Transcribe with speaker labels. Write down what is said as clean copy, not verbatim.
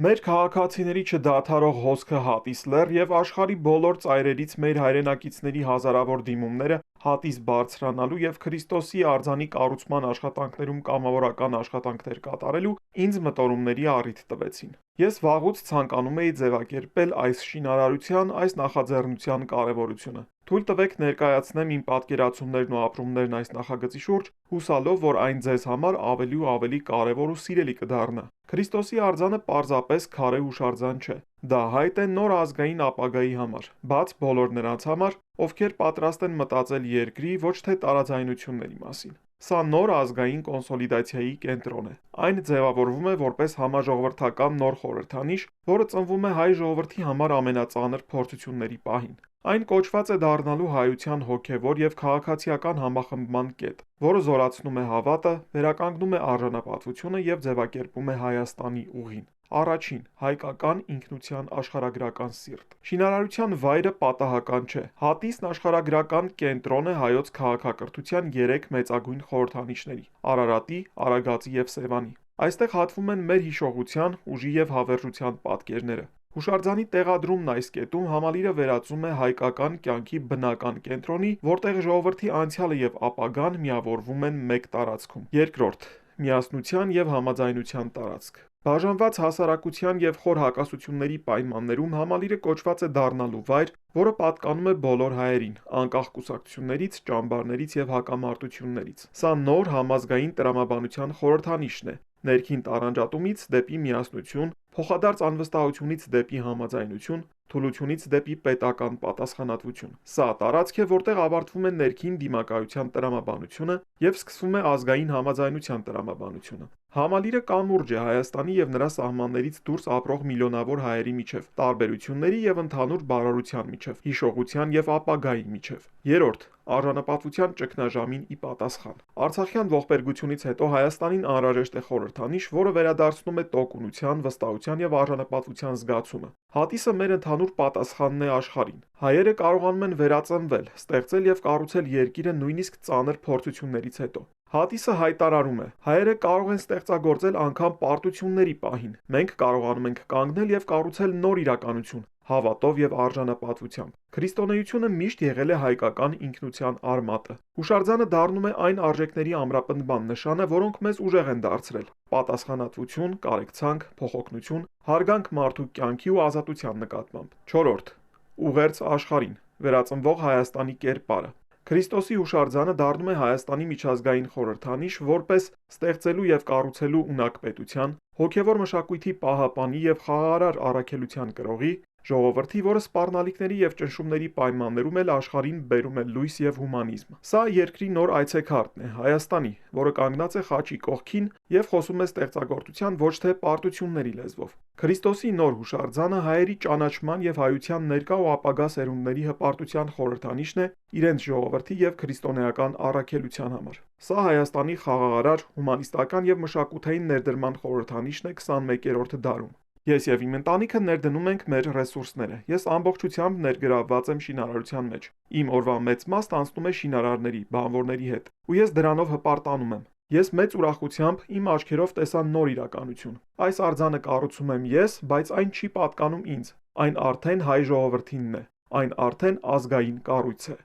Speaker 1: Մեր քաղաքացիների չդադարող հոսքը հատիս լեռ եւ աշխարհի բոլոր ծայրերից մեր հայրենակիցների հազարավոր դիմումները հատիս բարձրանալու եւ Քրիստոսի արձանի կառուցման աշխատանքներում կամավորական աշխատանքներ կատարելու ինձ մտորումների առիթ տվեցին։ Ես վաղուց ցանկանում էի ձևակերպել այս շինարարության, այս նախաձեռնության կարևորությունը։ Թույլ տվեք ներկայացնեմ իմ պատկերացումներն ու ապրումներն այս նախագծի շուրջ, հուսալով, որ այն ձեզ համար ավելի ու ավելի կարևոր ու սիրելի կդառնա։ Քրիստոսի արձանը պարզապես քարե հուշարձան չէ։ Դա հայտ է նոր ազգային ապագայի համար, բաց բոլոր նրանց համար, ովքեր պատրաստ են մտածել երկրի ոչ թե տարաձայնությունների մասին։ Սա նոր ազգային կոնսոլիդացիայի կենտրոն է։ Այն ձևավորվում է որպես համաժողովրդական նոր խորհրդանիշ, որը ծնվում է հայ ժողովրդի համար ամենածանր փորձությունների պահին։ Այն կոչված է դառնալու հայության հոգևոր եւ քաղաքացիական համախմբման կետ, որը զորացնում է հավատը, վերականգնում է արժանապատվությունը եւ ձևակերպում է Հայաստանի ուղին։ Առաջին հայկական ինքնության աշխարհագրական սիրտ։ Շինարարության վայրը պատահական չէ։ Հատիսն աշխարհագրական կենտրոն է հայոց քաղաքակրթության 3 մեծագույն խորհրդանիշների՝ Արարատի, Արագածի եւ Սևանի։ Այստեղ հատվում են մեր հիշողության, ուժի եւ հավերժության պատկերները։ Հուշարձանի տեղադրումն այս կետում համալիրը վերածում է հայկական կյանքի բնական կենտրոնի, որտեղ ժողովրդի անցյալը եւ ապագան միավորվում են մեկ տարածքում։ Երկրորդ՝ միասնության եւ համաձայնության տարածք։ Բաժանված հասարակության եւ խոր հակասությունների պայմաններում համալիրը կոչված է դառնալու վայր, որը պատկանում է բոլոր հայերին, անկախ կուսակցություններից, ճամբարներից եւ հակամարտություններից։ Սա նոր համազգային տրամաբանության խորհրդանիշն է, ներքին տարանջատումից դեպի միասնություն, փոխադարձ անվստահությունից դեպի համաձայնություն, թուլությունից դեպի պետական պատասխանատվություն։ Սա տարածք է, որտեղ ավարտվում է ներքին դիմակայության տրամաբանությունը եւ սկսվում է ազգային համաձայնության տրամաբանությունը։ Համալիրը կամուրջ է Հայաստանի եւ նրա սահմաններից դուրս ապրող միլիոնավոր հայերի միջև, տարբերությունների եւ ընդհանուր բարօրության միջև, հիշողության եւ ապագայի միջև։ Երրորդ՝ արժանապատվության ճգնաժամին ի պատասխան։ Արցախյան ողբերգությունից հետո Հայաստանին անհրաժեշտ է խորհրդանիշ, որը վերադարձնում է տոկունության, վստահության եւ արժանապատվության զգացումը։ Հատիսը մեր ընդհանուր պատասխանն է աշխարհին։ Հայերը կարողանում են վերածնվել, ստեղծել եւ կառուցել երկիրը նույնիսկ ծանր փորձություններից հետո։ Հատիսը հայտարարում է. հայերը կարող են ստեղծագործել անգամ պարտությունների պահին։ Մենք կարողանում ենք կանգնել եւ կառուցել նոր իրականություն, հավատով եւ արժանապատվությամբ։ Քրիստոնեությունը միշտ եղել է հայկական ինքնության արմատը։ Հուշարձանը դառնում է այն արժեքների ամրապնդման նշանը, որոնք մեզ ուժեղ են դարձրել՝ պատասխանատվություն, կարեկցանք, փոխօգնություն, հարգանք մարդու կյանքի ու ազատության նկատմամբ։ Չորրորդ՝ ուղերձ աշխարհին, վերածնվող Հայաստանի կերպարը։ Քրիստոսի հուշարձանը դառնում է Հայաստանի միջազգային խորհրդանիշ որպես ստեղծելու եւ կառուցելու ունակ պետության, հոգևոր մշակույթի պահապանի եւ խաղաղարար առաքելության կրողի, ժողովրդի, որը սպառնալիքների եւ ճնշումների պայմաններում էլ աշխարհին բերում է լույս եւ հումանիզմ։ Սա երկրի նոր այցեքարտն է Հայաստանի, որը կանգնած է խաչի կողքին եւ խոսում է ստեղծագործության ոչ թե պարտությունների լեզվով։ Քրիստոսի նոր հուշարձանը հայերի ճանաչման եւ հայության ներկա ու ապագա սերունդների հպարտության խորհրդանիշն է իրենց ժողովրդի եւ քրիստոնեական առաքելության համար։ Սա Հայաստանի խաղաղարար, հումանիստական եւ մշակութային ներդրման խորհրդանիշն է 21-րդ դարում։ Ես եւ իմ ընտանիքը ներդնում ենք մեր ռեսուրսները։ Ես ամբողջությամբ ներգրավված եմ շինարարության մեջ։ Իմ օրվա մեծ մասն անցնում է շինարարների, բանվորների հետ, ու ես դրանով հպարտանում եմ։ Ես մեծ ուրախությամբ իմ աչքերով տեսա նոր իրականություն։ Այս արձանը կառուցում եմ ես, բայց այն չի պատկանում ինձ։ Այն արդեն հայ ժողովրդինն է։ Այն արդեն ազգային կառույց է։